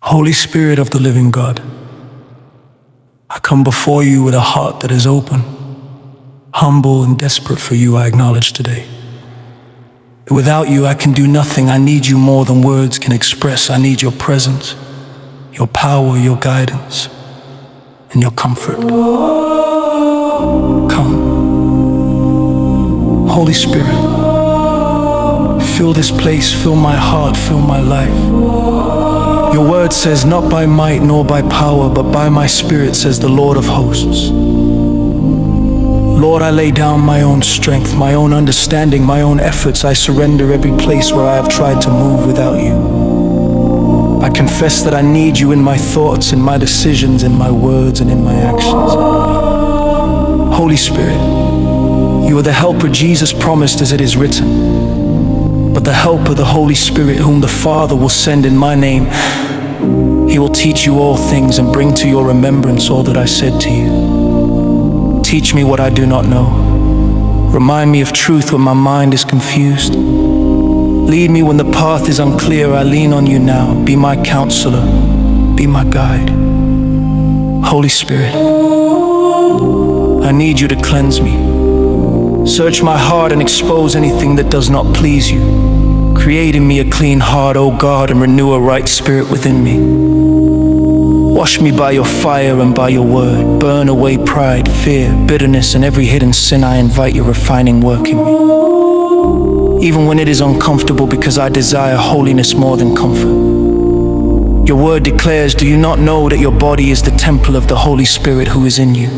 Holy Spirit of the living God, I come before you with a heart that is open, humble and desperate for you, I acknowledge today. Without you, I can do nothing. I need you more than words can express. I need your presence, your power, your guidance, and your comfort. Come, Holy Spirit, fill this place, fill my heart, fill my life. Your word says, not by might nor by power, but by my Spirit, says the Lord of hosts. Lord, I lay down my own strength, my own understanding, my own efforts. I surrender every place where I have tried to move without you. I confess that I need you in my thoughts, in my decisions, in my words, and in my actions. Holy Spirit, you are the helper Jesus promised, as it is written. But the helper, the Holy Spirit, whom the Father will send in my name, he will teach you all things and bring to your remembrance all that I said to you. Teach me what I do not know. Remind me of truth when my mind is confused. Lead me when the path is unclear. I lean on you now. Be my counselor. Be my guide. Holy Spirit, I need you to cleanse me. Search my heart and expose anything that does not please you. Create in me a clean heart, O God, and renew a right spirit within me. Wash me by your fire and by your word. Burn away pride, fear, bitterness, and every hidden sin. I invite your refining work in me. Even when it is uncomfortable, because I desire holiness more than comfort. Your word declares, do you not know that your body is the temple of the Holy Spirit who is in you?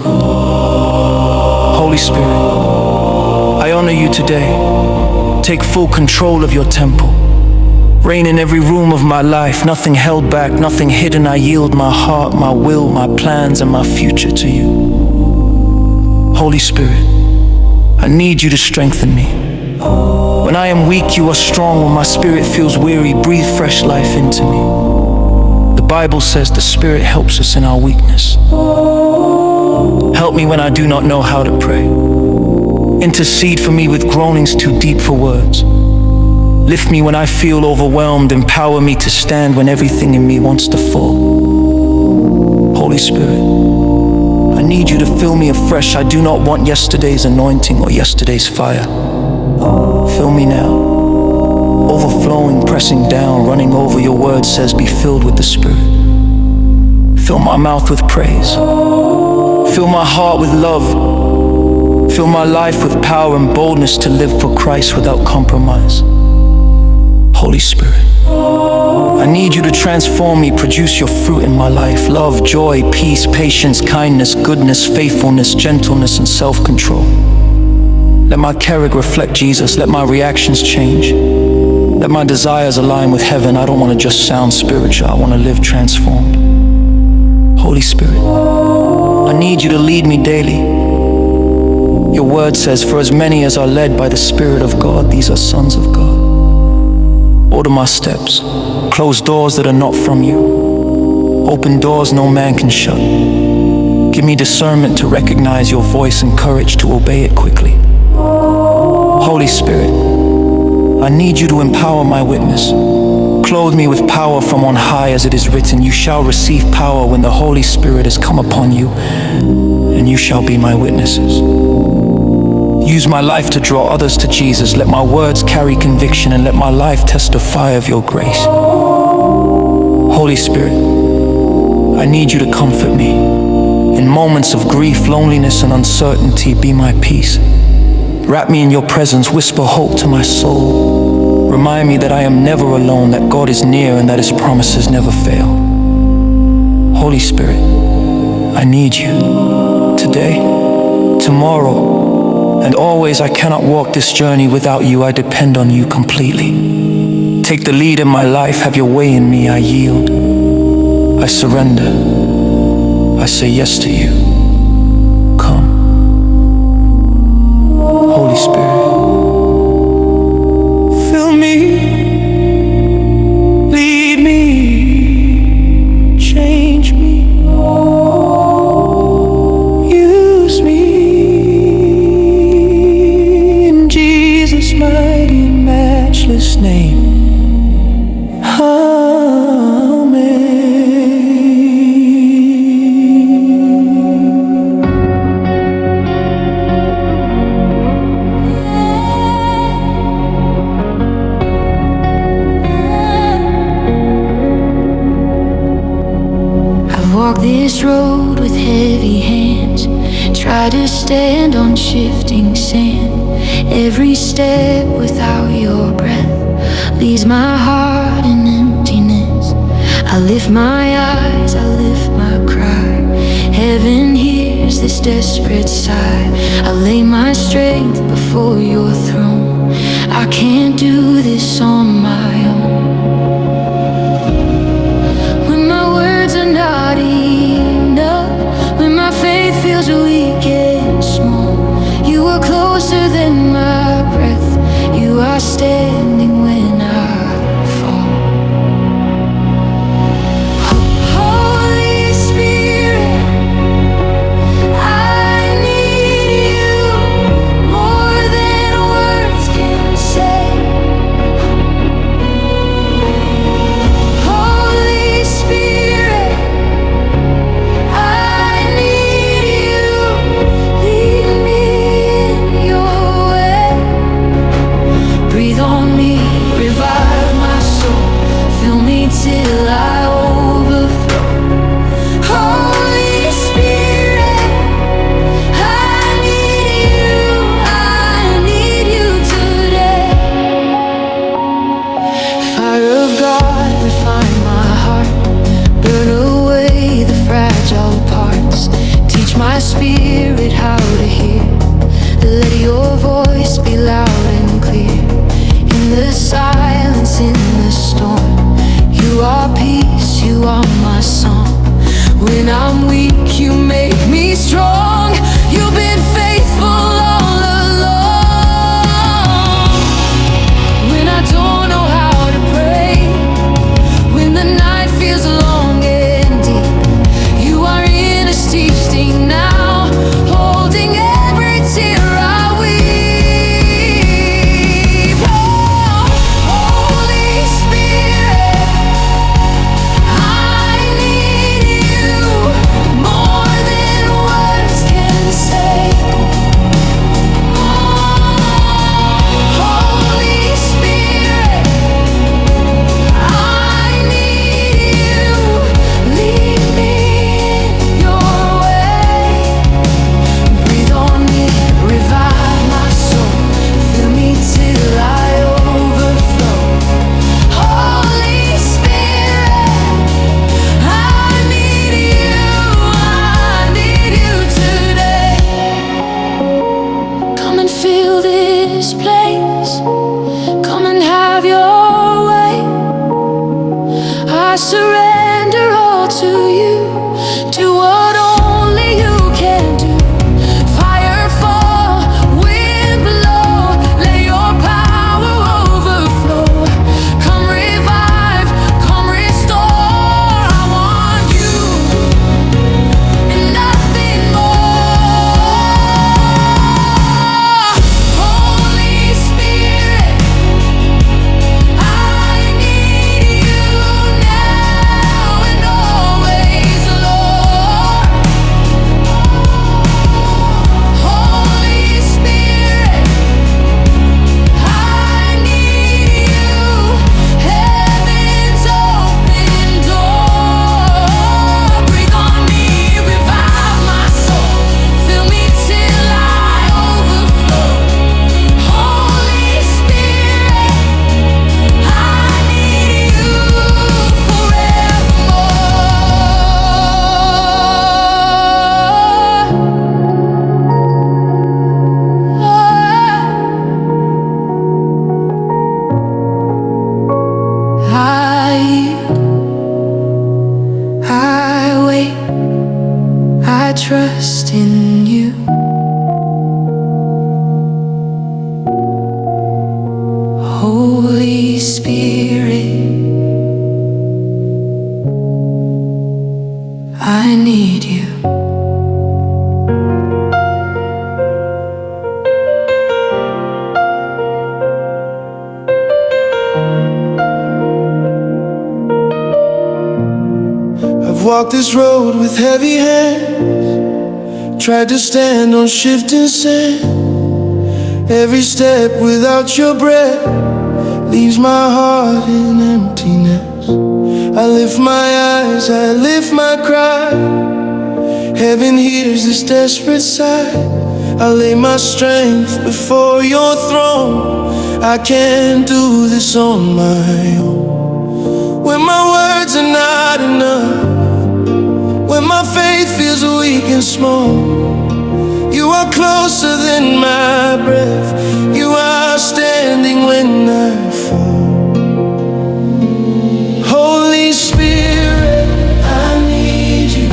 Holy Spirit, I honor you today. Take full control of your temple. Reign in every room of my life, nothing held back, nothing hidden. I yield my heart, my will, my plans, and my future to you. Holy Spirit, I need you to strengthen me. When I am weak, you are strong. When my spirit feels weary, breathe fresh life into me. The Bible says the Spirit helps us in our weakness. Help me when I do not know how to pray. Intercede for me with groanings too deep for words. Lift me when I feel overwhelmed. Empower me to stand when everything in me wants to fall. Holy Spirit, I need you to fill me afresh. I do not want yesterday's anointing or yesterday's fire. Fill me now. Overflowing, pressing down, running over. Your word says, be filled with the Spirit. Fill my mouth with praise. Fill my heart with love. Fill my life with power and boldness to live for Christ without compromise. Holy Spirit, I need you to transform me, produce your fruit in my life. Love, joy, peace, patience, kindness, goodness, faithfulness, gentleness, and self-control. Let my character reflect Jesus. Let my reactions change. Let my desires align with heaven. I don't want to just sound spiritual. I want to live transformed. Holy Spirit, I need you to lead me daily. Your word says, for as many as are led by the Spirit of God, these are sons of God. Order my steps. Close doors that are not from you. Open doors no man can shut. Give me discernment to recognize your voice and courage to obey it quickly. Holy Spirit, I need you to empower my witness. Clothe me with power from on high, as it is written, you shall receive power when the Holy Spirit has come upon you, and you shall be my witnesses. Use my life to draw others to Jesus. Let my words carry conviction, and let my life testify of your grace. Holy Spirit, I need you to comfort me. In moments of grief, loneliness, and uncertainty, be my peace. Wrap me in your presence, whisper hope to my soul. Remind me that I am never alone, that God is near, and that his promises never fail. Holy Spirit, I need you today, tomorrow, and always. I cannot walk this journey without you. I depend on you completely. Take the lead in my life. Have your way in me. I yield. I surrender. I say yes to you. Come. Holy Spirit, fill me, lead me, change me, use me. Mighty, matchless name. Amen. this road with heavy hands, try to stand on shifting sand. Every step without your breath leaves my heart in emptiness. I lift my eyes, I lift my cry. Heaven hears this desperate sigh. I lay my strength before your throne. I can't do this on my own. When my words are not enough, when my faith feels weak and small, you are closer than my breath. You are standing when I fall. Holy Spirit, I need you more than words can say. Holy Spirit, I need you. Lead me in your way. Breathe on me, revive my soul. Fill me till I overflow. Holy Spirit, I need you today. Fire of God, refine my heart. Burn away the fragile parts. Teach my spirit how to hear. Let your voice be loud and clear. In the silence, in the storm, you are peace, you are my song. When I'm weak, you make me strong. You've been faithful all along. When I don't know how to pray, when the night feels long and deep, you are in a teaching now, holding every tear I weep. Oh, Holy Spirit, I need you more than words can say. Holy Spirit, I need you. Lead me in your way. Breathe on me, revive my soul. Fill me till I overflow. Holy Spirit, I need you today. Come and fill this place. Come and have your way. I surrender all to you. Do what only you can do. Fire fall, wind blow. Let your power overflow. Come revive, come restore. I want you and nothing more. Holy Spirit, I need you now and always, Lord. Holy Spirit, I need you. Heaven's open door. Breathe on me, revive my soul. Fill me till I overflow. Holy Spirit, I need you forevermore. I wait, I trust in you. Holy Spirit, I need you. I've walked this road with heavy hands, tried to stand on shifting sand. Every step without your breath leaves my heart in emptiness. I lift my eyes, I lift my cry. Heaven hears this desperate sigh. I lay my strength before your throne. I can't do this on my own. When my words are not enough, when my faith feels weak and small, you are closer than my breath. You are standing when I fall. Holy Spirit, I need you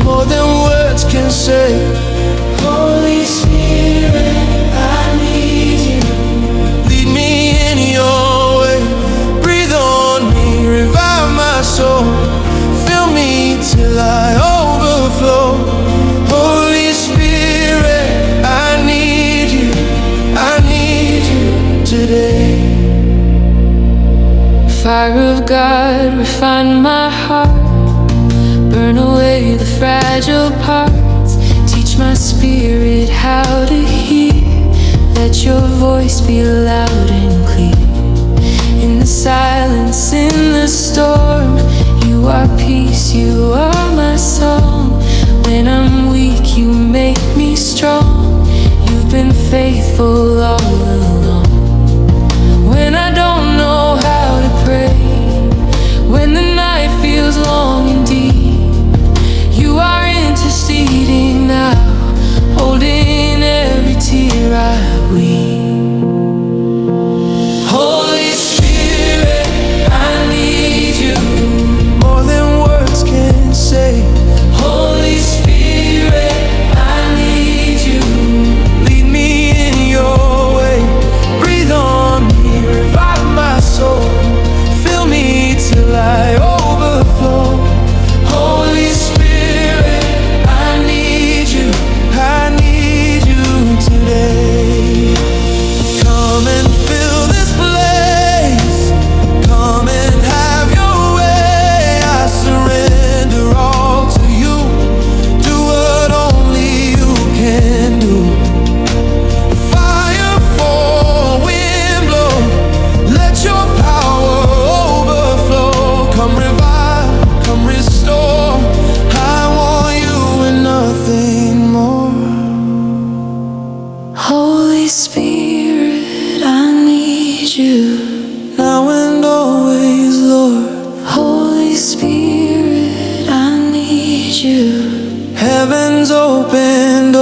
more than words can say. Holy Spirit, I need you. Lead me in your way. Breathe on me, revive my soul. Fill me till I overflow. Holy Spirit, I need you. I need you today. Fire of God, refine my heart. Burn away the fragile parts. Teach my spirit how to hear. Let your voice be loud and clear. In the silence, in the storm, you are peace, you are my song. When I'm weak, you make me strong. You've been faithful all along. When I don't know how to pray, when the night feels long and deep, you are interceding now, holding every tear I weep. Holy Spirit, I need you More than words can say. Holy Spirit, I need you. Lead me in your way. Breathe on me, revive my soul. Fill me till I overflow. Holy Spirit, I need you. I need you today. Come and fill this place. Come and have your way. I surrender all to you. Do what only you can do. Fire fall, wind blow. Let your power overflow. Come revive, come restore. I want you and nothing more. Holy Spirit, I need you. Now and always, Lord. Holy Spirit, I need you. Heaven's opened,